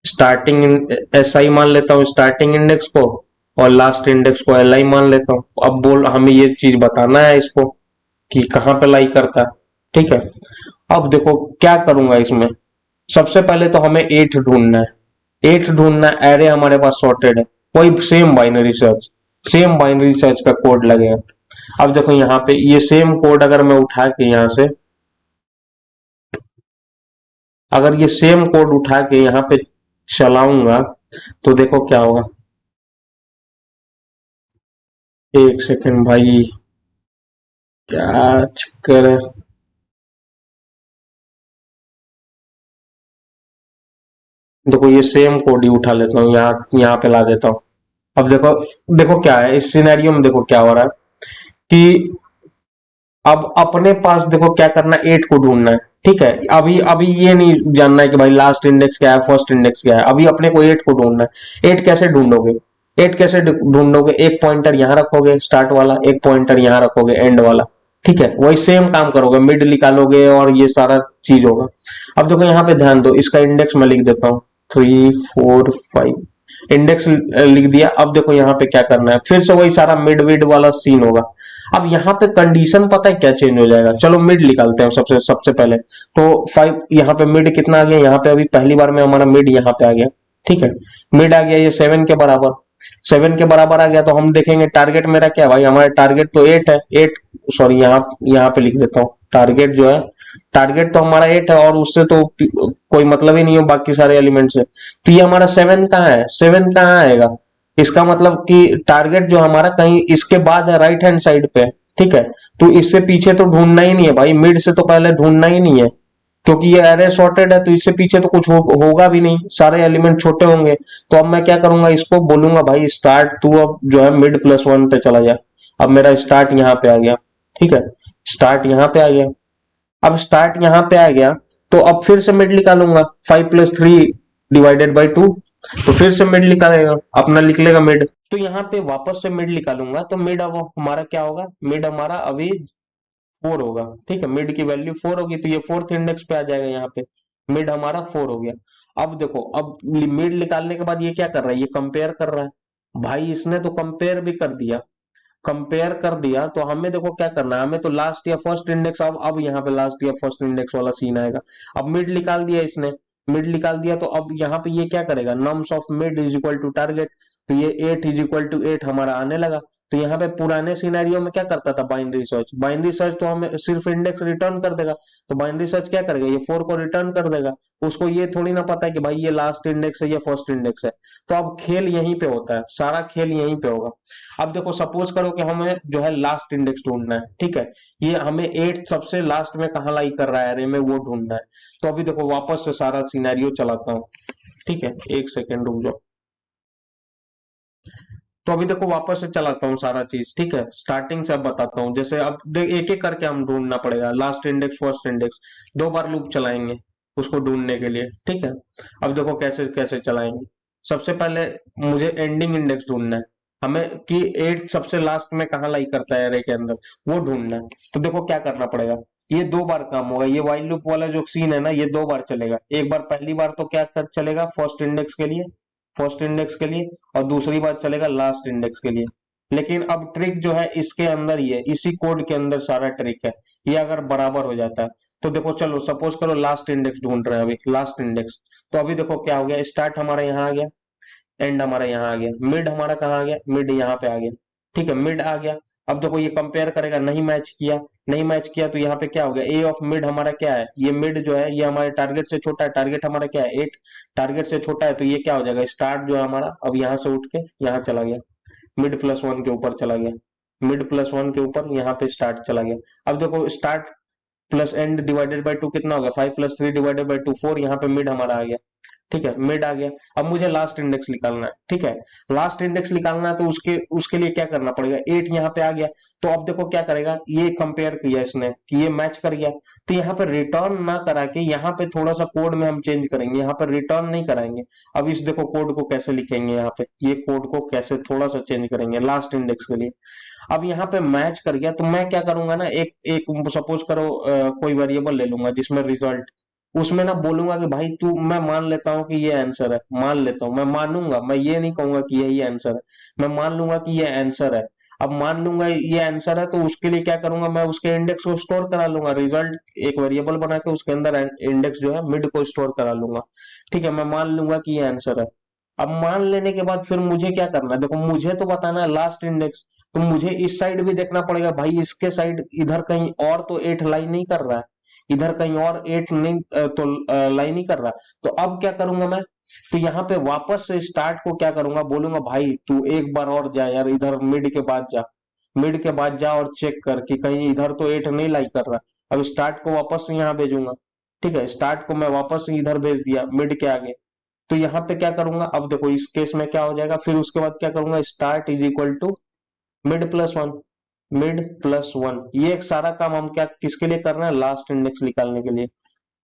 स्टार्टिंग ऐसा ही मान लेता हूँ स्टार्टिंग इंडेक्स को, और लास्ट इंडेक्स को एल आई मान लेता हूँ। अब बोल हमें ये चीज बताना है इसको कि कहाँ पे लाई करता है। ठीक है, अब देखो क्या करूंगा इसमें। सबसे पहले तो हमें 8 ढूंढना है। 8 ढूंढना है, एरे हमारे पास सॉर्टेड है, कोई सेम बाइनरी सर्च का कोड लगेगा। अब देखो यहाँ पे ये सेम कोड अगर मैं उठा के यहाँ से, अगर ये सेम कोड उठा के यहाँ पे चलाऊंगा तो देखो क्या होगा। एक सेकंड भाई, क्या चक्कर है। देखो ये सेम कोड ही उठा लेता हूँ, यहाँ यहाँ पे ला देता हूँ। अब देखो, देखो क्या है इस सिनेरियो में, देखो क्या हो रहा है कि अब अपने पास देखो क्या करना है, एट को ढूंढना है। ठीक है, अभी अभी ये नहीं जानना है कि भाई लास्ट इंडेक्स क्या है, फर्स्ट इंडेक्स क्या है। अभी अपने को एट को ढूंढना है। एट कैसे ढूंढोगे? एट कैसे ढूंढोगे? एक पॉइंटर यहाँ रखोगे स्टार्ट वाला, एक पॉइंटर यहाँ रखोगे एंड वाला। ठीक है, वही सेम काम करोगे, मिड निकालोगे और ये सारा चीज होगा। अब देखो यहाँ पे ध्यान दो, इसका इंडेक्स मैं लिख देता हूँ, 3 4 5। इंडेक्स लिख दिया। अब देखो यहाँ पे क्या करना है, फिर से वही सारा मिड विड वाला सीन होगा। अब यहाँ पे कंडीशन पता है क्या चेंज हो जाएगा? चलो मिड निकालते हैं सबसे सबसे पहले। तो 5, यहाँ पे मिड कितना आ गया? यहाँ पे अभी पहली बार में हमारा मिड यहाँ पे आ गया। ठीक है, मिड आ गया ये 7 के बराबर। 7 के बराबर आ गया तो हम देखेंगे टारगेट मेरा क्या है भाई। हमारा टारगेट तो 8 है। 8, सॉरी यहाँ यहाँ पे लिख देता हूँ, टारगेट जो है, टारगेट तो हमारा 8 है और उससे तो कोई मतलब ही नहीं हो बाकी सारे एलिमेंट से। तो ये हमारा 7 कहाँ है? 7 कहाँ आएगा? इसका मतलब कि टारगेट जो हमारा कहीं इसके बाद है, राइट हैंड साइड पे। ठीक है, तो इससे पीछे तो ढूंढना ही नहीं है भाई, मिड से तो पहले ढूंढना ही नहीं है, क्योंकि ये एरे सॉर्टेड है तो इससे पीछे तो कुछ होगा भी नहीं, सारे एलिमेंट छोटे होंगे। तो अब मैं क्या करूंगा, इसको बोलूंगा भाई स्टार्ट तू अब जो है मिड +1 पे चला जा। अब मेरा स्टार्ट यहाँ पे आ गया। ठीक है, स्टार्ट यहाँ पे आ गया। अब स्टार्ट यहाँ पे आ गया तो अब फिर से मिड निकालूंगा, 5 + 3 ÷ 2। तो फिर से मिड निकालेगा, अपना लिख लेगा मिड। तो यहाँ पे वापस से मिड निकालूंगा तो मिड अब हमारा क्या होगा? मिड हमारा अभी 4 होगा। ठीक है, मिड की वैल्यू 4 होगी तो ये फोर्थ इंडेक्स पे आ जाएगा। यहाँ पे मिड हमारा 4 हो गया। अब देखो, अब मिड निकालने के बाद ये क्या कर रहा है? ये कंपेयर कर रहा है भाई। इसने तो कंपेयर भी कर दिया। कंपेयर कर दिया तो हमें देखो क्या करना है, हमें तो लास्ट या फर्स्ट इंडेक्स, अब यहाँ पे लास्ट या फर्स्ट इंडेक्स वाला सीन आएगा। अब मिड निकाल दिया इसने, मिड निकाल दिया तो अब यहाँ पे ये क्या करेगा? Nums of mid is equal to target. तो ये 8 इज इक्वल टू 8 हमारा आने लगा। तो यहाँ पे पुराने सिनेरियो में क्या करता था बाइनरी सर्च? बाइनरी सर्च तो हमें सिर्फ इंडेक्स रिटर्न कर देगा। तो बाइनरी सर्च क्या करेगा? ये 4 को रिटर्न कर देगा। उसको ये थोड़ी ना पता है कि भाई ये लास्ट इंडेक्स है या फर्स्ट इंडेक्स है। तो अब खेल यहीं पे होता है, सारा खेल यहीं पे होगा। अब देखो सपोज करो कि हमें जो है लास्ट इंडेक्स ढूंढना है। ठीक है, ये हमें 8 सबसे लास्ट में कहाँ लाई कर रहा है अरे में, वो ढूंढना है। तो अभी देखो वापस से सारा सिनेरियो चलाता हूँ। ठीक है, एक सेकेंड रुक जाओ। तो अभी देखो वापस से चलाता हूँ सारा चीज। ठीक है, स्टार्टिंग से अब बताता हूँ। जैसे अब देख एक एक करके हम ढूंढना पड़ेगा, लास्ट इंडेक्स फर्स्ट इंडेक्स, 2 बार लूप चलाएंगे उसको ढूंढने के लिए। ठीक है, अब देखो कैसे कैसे चलाएंगे। सबसे पहले मुझे एंडिंग इंडेक्स ढूंढना है हमें, कि 8 सबसे लास्ट में कहाँ लाई करता है एरे के अंदर, वो ढूंढना है। तो देखो क्या करना पड़ेगा, ये 2 बार काम होगा। ये वाइल लूप वाला जो सीन है ना, ये 2 बार चलेगा। एक बार पहली बार तो क्या कर चलेगा फर्स्ट इंडेक्स के लिए, फर्स्ट इंडेक्स के लिए, और दूसरी बार चलेगा लास्ट इंडेक्स के लिए। लेकिन अब ट्रिक जो है इसके अंदर ही है, इसी कोड के अंदर सारा ट्रिक है। ये अगर बराबर हो जाता है तो देखो, चलो सपोज करो लास्ट इंडेक्स ढूंढ रहे हैं अभी, लास्ट इंडेक्स। तो अभी देखो क्या हो गया, स्टार्ट हमारा यहाँ आ गया, एंड हमारा यहाँ आ गया, मिड हमारा कहाँ आ गया? मिड यहाँ पे आ गया। ठीक है, मिड आ गया। अब देखो ये कंपेयर करेगा, नहीं मैच किया, नहीं मैच किया तो यहाँ पे क्या हो गया? ए ऑफ मिड हमारा क्या है? ये मिड जो है ये हमारे टारगेट से छोटा है। टारगेट हमारा क्या है? 8। टारगेट से छोटा है तो ये क्या हो जाएगा? स्टार्ट जो है हमारा अब यहाँ से उठ के यहाँ चला गया, मिड +1 के ऊपर चला गया। मिड +1 के ऊपर यहाँ पे स्टार्ट चला गया। अब देखो start plus and divided by 2 कितना हो गया? 5 + 3 ÷ 2 4। यहाँ पे मिड हमारा आ गया। ठीक है, मिड आ गया। अब मुझे लास्ट इंडेक्स निकालना है। ठीक है, लास्ट इंडेक्स निकालना है तो उसके उसके लिए क्या करना पड़ेगा? 8 यहाँ पे आ गया। तो अब देखो क्या करेगा, ये कंपेयर किया इसने कि ये मैच कर गया। तो यहाँ पे रिटर्न ना करा के यहाँ पे थोड़ा सा कोड में हम चेंज करेंगे, यहाँ पर रिटर्न नहीं कराएंगे। अब इस देखो कोड को कैसे लिखेंगे, यहाँ पे ये कोड को कैसे थोड़ा सा चेंज करेंगे लास्ट इंडेक्स के लिए। अब यहाँ पे मैच कर गया तो मैं क्या करूंगा ना, एक एक सपोज करो कोई वेरिएबल ले लूंगा जिसमें रिजल्ट, उसमें ना बोलूंगा कि भाई तू, मैं मान लेता हूँ कि ये आंसर है, मान लेता हूँ, मैं मानूंगा, मैं ये नहीं कहूंगा कि यही आंसर है, मैं मान लूंगा कि ये आंसर है। अब मान लूंगा ये आंसर है तो उसके लिए क्या करूंगा, मैं उसके इंडेक्स को स्टोर करा लूंगा। रिजल्ट एक वेरिएबल बना के उसके अंदर इंडेक्स जो है मिड को स्टोर करा लूंगा। ठीक है, मैं मान लूंगा कि ये आंसर है। अब मान लेने के बाद फिर मुझे क्या करना है? देखो मुझे तो बताना है लास्ट इंडेक्स, तो मुझे इस साइड भी देखना पड़ेगा भाई, इसके साइड इधर कहीं और तो 8 लाइन नहीं कर रहा है, इधर कहीं और 8 नहीं तो लाइन नहीं कर रहा। तो अब क्या करूंगा मैं? तो यहाँ पे वापस से स्टार्ट को क्या करूंगा, बोलूंगा भाई तू एक बार और जा यार, इधर मिड के बाद जा। मिड के बाद जा और चेक कर कि कहीं इधर तो 8 नहीं लाई कर रहा। अब स्टार्ट को वापस यहाँ भेजूंगा। ठीक है, स्टार्ट को मैं वापस इधर भेज दिया मिड के आगे। तो यहाँ पे क्या करूंगा, अब देखो इस केस में क्या हो जाएगा, फिर उसके बाद क्या करूंगा, start is equal to mid plus one. Mid plus one, ये एक सारा काम हम क्या किसके लिए कर रहे हैं, लास्ट इंडेक्स निकालने के लिए।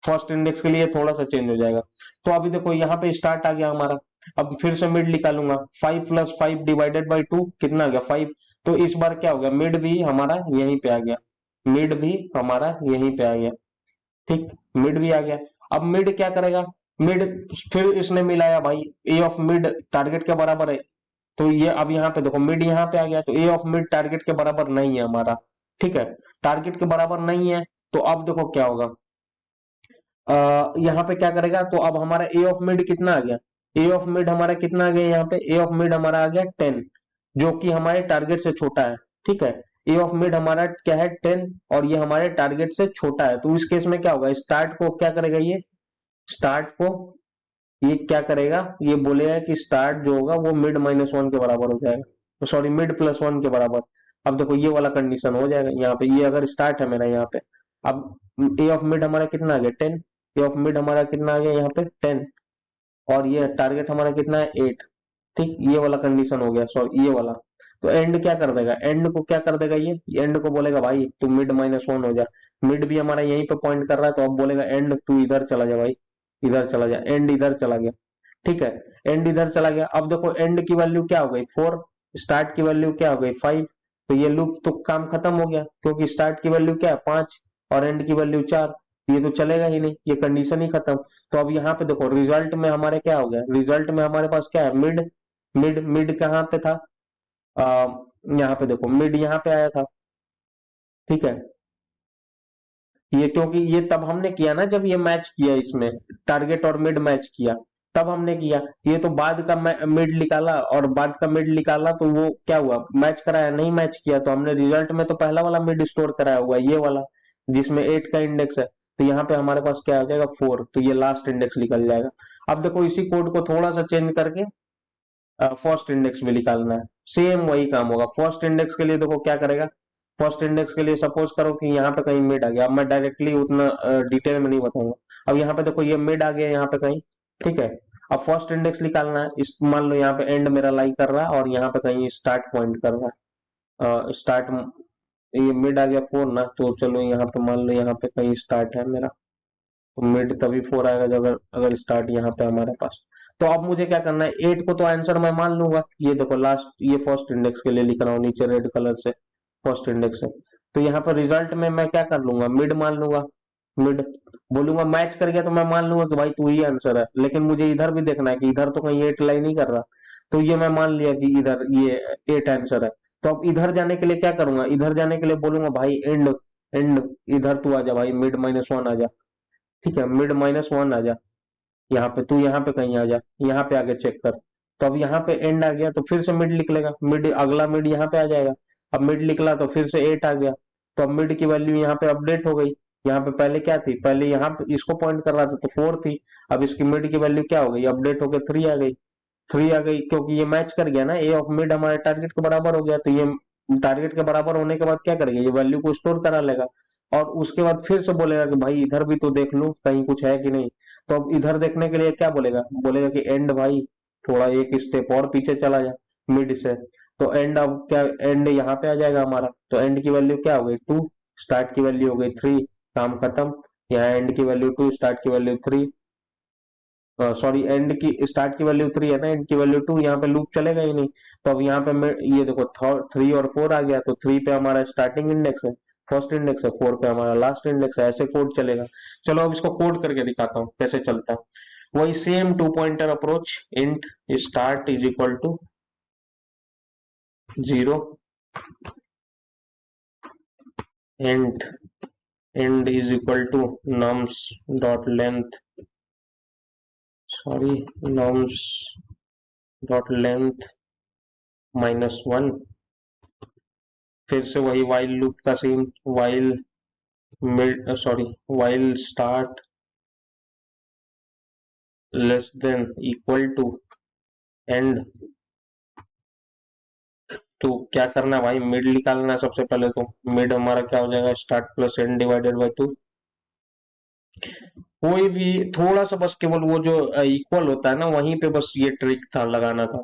फर्स्ट इंडेक्स के लिए थोड़ा सा चेंज हो जाएगा। तो अभी देखो यहाँ पे स्टार्ट आ गया हमारा। अब फिर से मिड निकालूंगा, 5 + 5 डिवाइडेड बाई 2 कितना आ गया, 5। तो इस बार क्या हो गया, मिड भी हमारा यहीं पे आ गया। मिड भी हमारा यहीं पे आ गया। ठीक, मिड भी आ गया। अब मिड क्या करेगा, मिड फिर इसने मिलाया भाई, ए ऑफ मिड टारगेट के बराबर है। तो ये अब यहाँ पे देखो मिड यहाँ पे आ गया, तो ए ऑफ मिड टारगेट के बराबर नहीं है हमारा। ठीक है, टारगेट के बराबर नहीं है। तो अब देखो क्या होगा, यहाँ पे क्या करेगा, तो अब हमारा ए ऑफ मिड कितना आ गया, ए ऑफ मिड हमारा कितना आ गया, यहाँ पे ए ऑफ मिड हमारा आ गया 10, जो कि हमारे टारगेट से छोटा है। ठीक है, ए ऑफ मिड हमारा क्या है 10, और ये हमारे टारगेट से छोटा है। तो इस केस में क्या होगा, स्टार्ट को क्या करेगा, ये स्टार्ट को ये क्या करेगा, ये बोलेगा कि स्टार्ट जो होगा वो मिड -1 के बराबर हो जाएगा, तो सॉरी मिड +1 के बराबर। अब देखो ये वाला कंडीशन हो जाएगा यहाँ पे, ये अगर स्टार्ट है मेरा यहाँ पे। अब ए ऑफ मिड हमारा कितना आ गया 10, ए ऑफ मिड हमारा कितना आ गया यहाँ पे 10, और ये टारगेट हमारा कितना है 8। ठीक, ये वाला कंडीशन हो गया, सॉरी ये वाला। तो एंड क्या कर देगा, एंड को क्या कर देगा, ये एंड को बोलेगा भाई तू मिड -1 हो जा। मिड भी हमारा यहीं पे पॉइंट कर रहा है, तो अब बोलेगा एंड तू इधर चला जा भाई, इधर चला जा, एंड इधर चला गया। ठीक है, एंड इधर चला गया। अब देखो एंड की वैल्यू क्या हो गई 4, स्टार्ट की वैल्यू क्या हो गई 5। तो ये लूप तो काम खत्म हो गया, क्योंकि स्टार्ट की वैल्यू क्या है 5 और एंड की वैल्यू 4। ये तो चलेगा ही नहीं, ये कंडीशन ही खत्म। तो अब यहाँ पे देखो रिजल्ट में हमारे क्या हो गया, रिजल्ट में हमारे पास क्या है, मिड। मिड कहाँ पे था, आ, यहाँ पे देखो मिड यहाँ पे आया था। ठीक है, ये क्योंकि ये तब हमने किया ना जब ये मैच किया, इसमें टारगेट और मिड मैच किया, तब हमने किया। ये तो बाद का मिड निकाला, और बाद का मिड निकाला तो वो क्या हुआ, मैच कराया नहीं, मैच किया तो हमने रिजल्ट में तो पहला वाला मिड स्टोर कराया हुआ है, ये वाला जिसमें 8 का इंडेक्स है। तो यहाँ पे हमारे पास क्या आ जाएगा 4, तो ये लास्ट इंडेक्स निकल जाएगा। अब देखो इसी कोड को थोड़ा सा चेंज करके फर्स्ट इंडेक्स में निकालना है, सेम वही काम होगा। फर्स्ट इंडेक्स के लिए देखो क्या करेगा, फर्स्ट इंडेक्स के लिए सपोज करो कि यहाँ पे कहीं मिड आ गया। अब मैं डायरेक्टली उतना डिटेल में नहीं बताऊंगा। अब यहाँ पे देखो ये मिड आ गया यहाँ पे कहीं। ठीक है, अब फर्स्ट इंडेक्स निकालना है, इस मान लो यहाँ पे एंड मेरा लाई कर रहा है, और यहाँ पे कहीं स्टार्ट पॉइंट कर रहा है, स्टार्ट। ये मिड आ गया 4 ना, तो चलो यहाँ पे मान लो यहाँ पे कहीं स्टार्ट है मेरा, तो मिड तभी 4 आएगा जब अगर अगर स्टार्ट यहाँ पे हमारे पास। तो अब मुझे क्या करना है, 8 को तो आंसर मैं मान लूंगा, ये देखो लास्ट, ये फर्स्ट इंडेक्स के लिए लिख रहा हूँ नीचे रेड कलर से, फर्स्ट इंडेक्स है। तो यहाँ पर रिजल्ट में मैं क्या कर लूंगा, मिड मान लूंगा। मिड बोलूंगा, मैच कर गया तो मैं मान लूंगा कि भाई तू ही आंसर है, लेकिन मुझे इधर भी देखना है कि इधर तो कहीं 8 लाई नहीं कर रहा। तो ये मैं मान लिया कि इधर ये 8 आंसर है। तो अब इधर जाने के लिए क्या करूंगा, इधर जाने के लिए बोलूंगा भाई एंड, एंड इधर तू आ जा भाई, मिड -1 आ जा। ठीक है, मिड -1 आ जा, यहाँ पे तू यहाँ पे कहीं आ जा, यहाँ पे आके चेक कर। तो अब यहाँ पे एंड आ गया, तो फिर से मिड निकलेगा, मिड अगला मिड यहाँ पे आ जाएगा। अब मिड निकला तो फिर से 8 आ गया, तो अब मिड की वैल्यू यहाँ पे अपडेट हो गई। यहाँ पे पहले क्या थी, पहले यहाँ पे इसको पॉइंट कर रहा था तो 4 थी। अब इसकी मिड की वैल्यू क्या हो गई, अपडेट होकर 3 आ गई। 3 आ गई क्योंकि ये मैच कर गया ना, ए ऑफ मिड हमारे टारगेट के बराबर हो गया। तो ये टारगेट के बराबर होने के बाद क्या करेगा, ये वैल्यू को स्टोर करा लेगा, और उसके बाद फिर से बोलेगा कि भाई इधर भी तो देख लूं कहीं कुछ है कि नहीं। तो अब इधर देखने के लिए क्या बोलेगा, बोलेगा कि एंड भाई थोड़ा एक स्टेप और पीछे चला जा मिड से। तो एंड अब क्या, एंड यहाँ पे आ जाएगा हमारा। तो एंड की वैल्यू क्या हो गई 2, स्टार्ट की वैल्यू हो गई 3, काम खत्म। यहाँ एंड की वैल्यू 2, स्टार्ट की वैल्यू 3, सॉरी एंड की स्टार्ट की वैल्यू 3 है ना, एंड की वैल्यू 2, यहाँ पे लूप चलेगा ही नहीं। तो अब यहाँ पे ये देखो 3 और 4 आ गया, तो 3 पे हमारा स्टार्टिंग इंडेक्स है, फर्स्ट इंडेक्स है, 4 पे हमारा लास्ट इंडेक्स है, ऐसे कोड चलेगा। चलो अब इसको कोड करके दिखाता हूँ कैसे चलता है। वही same 2 pointer approach, int start is equal to 0, int end is equal to nums dot length, sorry nums dot length -1। फिर से वही वाइल लूप का scene, while mid, sorry while start less than equal to end, तो क्या करना है भाई, mid निकालना है सबसे पहले। तो मिड हमारा क्या हो जाएगा, start plus and divided by 2। कोई भी थोड़ा सा बस केवल वो जो इक्वल होता है ना, वहीं पे बस ये ट्रिक था, लगाना था।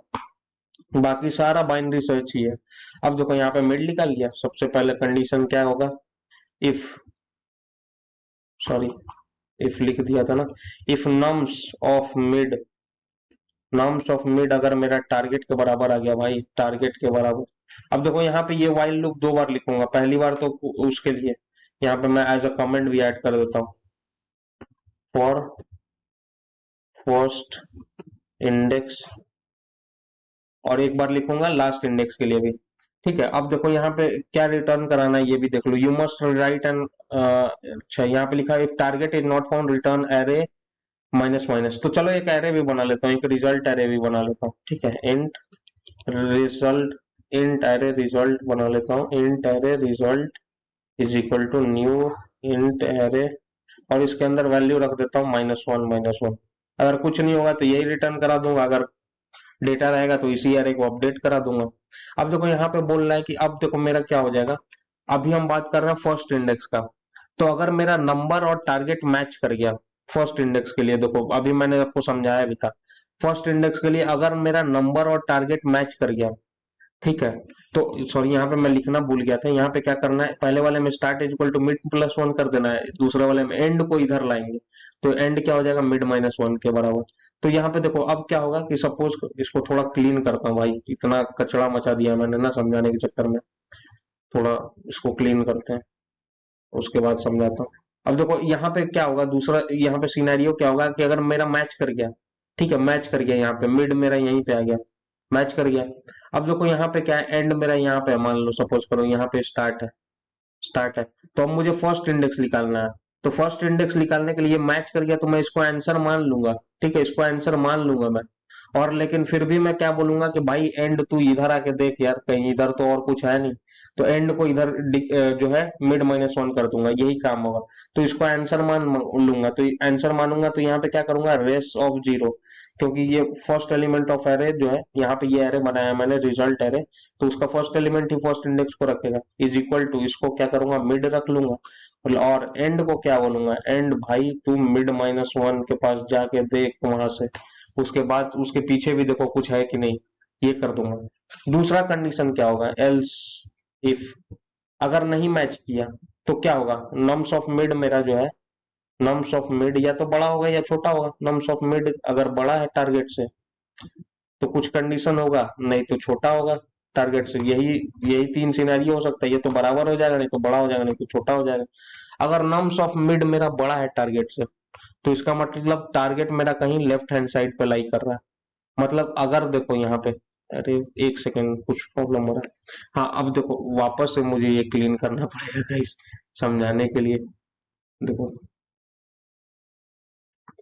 बाकी सारा बाइनरी सर्च ही है। अब देखो यहाँ पे मिड निकाल लिया। सबसे पहले कंडीशन क्या होगा, इफ, सॉरी, इफ लिख दिया था ना, if nums of mid, nums of mid अगर मेरा टारगेट के बराबर आ गया भाई, टारगेट के बराबर। अब देखो यहाँ पे ये वाइल लूप दो बार लिखूंगा, पहली बार तो उसके लिए यहाँ पे मैं एज अ कमेंट भी ऐड कर देता हूँ, फॉर फर्स्ट इंडेक्स, और एक बार लिखूंगा लास्ट इंडेक्स के लिए भी। ठीक है, अब देखो यहाँ पे क्या रिटर्न कराना है ये भी देख लो, यू मस्ट राइट एंड, अच्छा यहाँ पे लिखा है if target is not found return array minus minus. तो चलो एक एरे भी बना लेता हूँ, एक रिजल्ट एरे भी बना लेता हूँ। ठीक है, int result, int array result बना लेता हूँ, int array result is equal to new int array, और इसके अंदर वैल्यू रख देता हूँ -1 -1। अगर कुछ नहीं होगा तो यही रिटर्न करा दूंगा, अगर डेटा रहेगा तो इसी एरे को अपडेट करा दूंगा। अब देखो यहाँ पे बोल रहा है कि अब देखो मेरा क्या हो जाएगा, अभी हम बात कर रहे हैं फर्स्ट इंडेक्स का। तो अगर मेरा नंबर और टारगेट मैच कर गया फर्स्ट इंडेक्स के लिए, देखो अभी मैंने आपको समझाया भी था, फर्स्ट इंडेक्स के लिए अगर मेरा नंबर और टारगेट मैच कर गया, ठीक है, तो सॉरी यहाँ पे मैं लिखना भूल गया था, यहाँ पे क्या करना है, पहले वाले में start is equal to mid plus one कर देना है, दूसरे वाले में एंड को इधर लाएंगे, तो एंड क्या हो जाएगा, मिड -1 के बराबर। तो यहाँ पे देखो अब क्या होगा कि सपोज इसको थोड़ा क्लीन करता हूँ भाई, इतना कचरा मचा दिया मैंने ना समझाने के चक्कर में, थोड़ा इसको क्लीन करते हैं, उसके बाद समझाता हूँ। अब देखो यहाँ पे क्या होगा, दूसरा यहाँ पे सिनेरियो क्या होगा कि अगर मेरा मैच कर गया, ठीक है, मैच कर गया, यहाँ पे मिड मेरा यहीं पे आ गया, मैच कर गया। अब देखो यहाँ पे क्या है, एंड मेरा यहाँ पे है, मान लो सपोज करो यहाँ पे स्टार्ट है, स्टार्ट है, तो अब मुझे फर्स्ट इंडेक्स निकालना है। तो फर्स्ट इंडेक्स निकालने के लिए मैच कर गया तो मैं इसको आंसर मान लूंगा, ठीक है, इसको आंसर मान लूंगा मैं। और लेकिन फिर भी मैं क्या बोलूंगा कि भाई एंड तू इधर आके देख यार, कहीं इधर तो और कुछ है नहीं, तो एंड को इधर जो है मिड -1 कर दूंगा, यही काम होगा। तो इसको आंसर मान लूंगा, तो आंसर मानूंगा तो यहाँ पे क्या करूंगा, रेस ऑफ जीरो, क्योंकि ये फर्स्ट एलिमेंट ऑफ एरे जो है, यहाँ पे ये एरे बनाया मैंने रिजल्ट एरे, तो उसका फर्स्ट एलिमेंट ही फर्स्ट इंडेक्स को रखेगा, इज इक्वल टू, इसको क्या करूंगा, मिड रख लूंगा, और एंड को क्या बोलूंगा, एंड भाई तुम मिड -1 के पास जाके देख वहां से, उसके बाद उसके पीछे भी देखो कुछ है कि नहीं, ये कर दूंगा। दूसरा कंडीशन क्या होगा, एल्स इफ, अगर नहीं मैच किया तो क्या होगा, नम्स ऑफ मिड मेरा जो है, नम्स ऑफ मिड या तो बड़ा होगा या छोटा होगा, नम्स ऑफ मिड अगर बड़ा है टारगेट से तो कुछ कंडीशन होगा, नहीं तो छोटा होगा टारगेट से, यही यही तीन सिनेरियो हो सकता है, ये तो बराबर हो जाएगा, नहीं तो बड़ा हो जाएगा, नहीं तो छोटा हो जाएगा। अगर नम्स ऑफ मिड मेरा बड़ा है टारगेट से, तो इसका मतलब टारगेट मेरा कहीं लेफ्ट हैंड साइड पे लाई कर रहा है। मतलब अगर देखो यहाँ पे, अरे एक सेकेंड कुछ प्रॉब्लम हो रहा है, हाँ अब देखो वापस से मुझे ये क्लीन करना पड़ेगा गाइस समझाने के लिए। देखो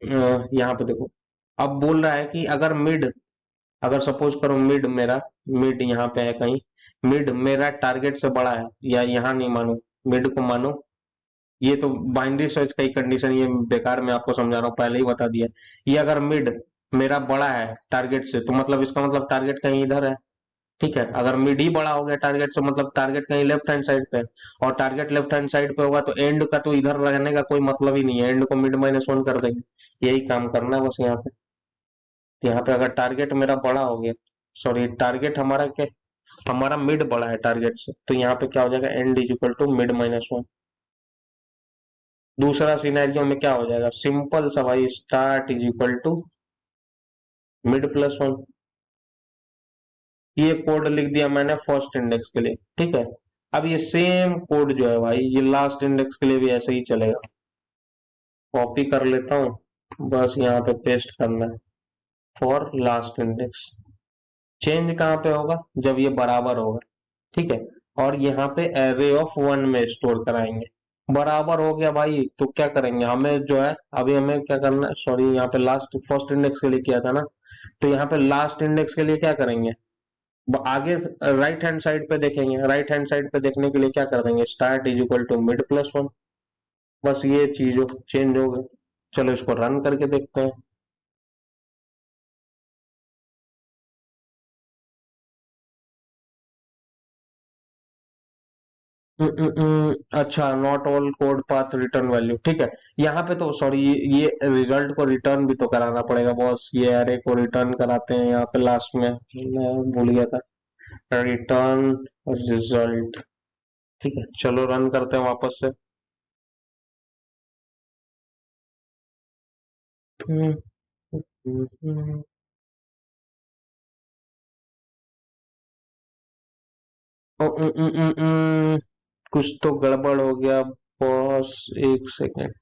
यहाँ पे देखो, अब बोल रहा है कि अगर मिड, अगर सपोज करो मिड मेरा, मिड यहाँ पे है कहीं, मिड मेरा टारगेट से बड़ा है, या यहाँ नहीं मानो, मिड को मानो, ये तो बाइनरी सर्च का ही कंडीशन, ये बेकार मैं आपको समझा रहा हूँ, पहले ही बता दिया। ये अगर मिड मेरा बड़ा है टारगेट से, तो मतलब इसका मतलब टारगेट कहीं इधर है, ठीक है। अगर मिड ही बड़ा हो गया टारगेट से, मतलब टारगेट कहीं लेफ्ट हैंड साइड पे है, और टारगेट लेफ्ट हैंड साइड पे होगा तो एंड का तो इधर रहने का कोई मतलब ही नहीं है, एंड को मिड -1 कर देंगे, यही काम करना है बस यहाँ पे। तो यहाँ पे अगर टारगेट मेरा बड़ा हो गया, सॉरी टारगेट हमारा क्या, हमारा मिड बड़ा है टारगेट से, तो यहाँ पे क्या हो जाएगा, end is equal to mid -1। दूसरा सिनेरियो में क्या हो जाएगा, सिंपल सा भाई, start is equal to mid +1। ये कोड लिख दिया मैंने फर्स्ट इंडेक्स के लिए, ठीक है। अब ये सेम कोड जो है भाई, ये लास्ट इंडेक्स के लिए भी ऐसे ही चलेगा। कॉपी कर लेता हूँ, बस यहाँ पे पेस्ट करना है, फॉर लास्ट इंडेक्स। चेंज कहाँ पे होगा, जब ये बराबर होगा, ठीक है। और यहाँ पे एरे ऑफ 1 में स्टोर कराएंगे। बराबर हो गया भाई, तो क्या करेंगे, हमें जो है अभी हमें क्या करना है, सॉरी यहाँ पे लास्ट फर्स्ट इंडेक्स के लिए किया था ना, तो यहाँ पे लास्ट इंडेक्स के लिए क्या करेंगे, आगे राइट हैंड साइड पे देखेंगे, राइट हैंड साइड पे देखने के लिए क्या कर देंगे, start is equal to mid +1। बस ये चीज चेंज हो गई। चलो इसको रन करके देखते हैं। अच्छा, not all code path return value, ठीक है। यहाँ पे तो सॉरी, ये रिजल्ट को रिटर्न भी तो कराना पड़ेगा बॉस, ये एरे को रिटर्न कराते हैं यहाँ पे लास्ट में, मैं भूल गया था, रिटर्न रिजल्ट। ठीक है, चलो रन करते हैं वापस से। हम्म, हम्म, हम्म, कुछ तो गड़बड़ हो गया बॉस, एक सेकेंड।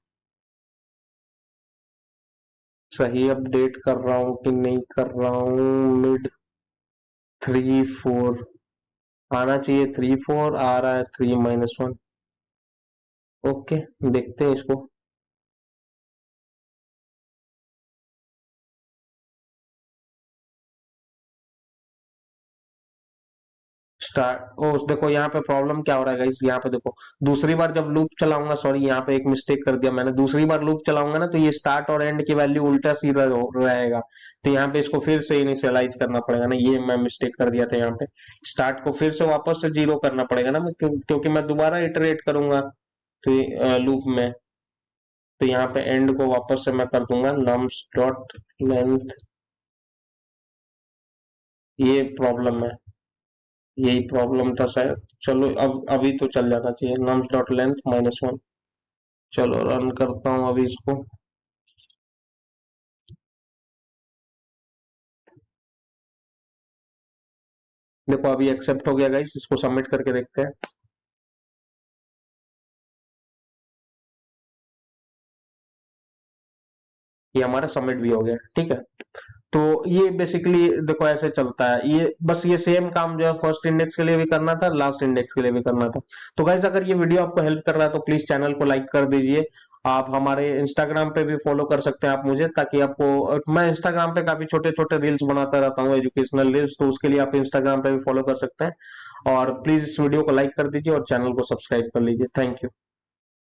सही अपडेट कर रहा हूँ कि नहीं कर रहा हूँ? मिड 3 4 आना चाहिए, 3 4 आ रहा है, 3 - 1। ओके, देखते हैं इसको। स्टार्ट, ओ देखो यहाँ पे प्रॉब्लम क्या हो रहा है गाइस, यहाँ पे देखो दूसरी बार जब लूप चलाऊंगा, सॉरी यहाँ पे एक मिस्टेक कर दिया मैंने, दूसरी बार लूप चलाऊंगा ना तो ये स्टार्ट और एंड की वैल्यू उल्टा सीधा रहेगा। तो यहाँ पे इसको फिर से इनिशियलाइज करना पड़ेगा ना, ये मैं मिस्टेक कर दिया था। यहाँ पे स्टार्ट को फिर से वापस से 0 करना पड़ेगा ना, क्योंकि मैं दोबारा इटरेट करूंगा तो लूप में। तो यहाँ पे एंड को वापस से मैं कर दूंगा nums डॉट लेंथ। ये प्रॉब्लम है, यही प्रॉब्लम था शायद। चलो अब अभी तो चल जाना चाहिए, nums डॉट लेंथ -1। चलो रन करता हूँ अभी इसको। देखो अभी एक्सेप्ट हो गया गाइस, इसको सबमिट करके देखते हैं। ये हमारा सबमिट भी हो गया, ठीक है। तो ये बेसिकली देखो ऐसे चलता है, ये बस ये सेम काम जो है फर्स्ट इंडेक्स के लिए भी करना था, लास्ट इंडेक्स के लिए भी करना था। तो गाइस अगर ये वीडियो आपको हेल्प कर रहा है तो प्लीज चैनल को लाइक कर दीजिए। आप हमारे इंस्टाग्राम पे भी फॉलो कर सकते हैं आप मुझे, ताकि आपको, मैं इंस्टाग्राम पे काफी छोटे छोटे रील्स बनाता रहता हूँ, एजुकेशनल रील्स, तो उसके लिए आप इंस्टाग्राम पे भी फॉलो कर सकते हैं। और प्लीज इस वीडियो को लाइक कर दीजिए और चैनल को सब्सक्राइब कर लीजिए। Thank you.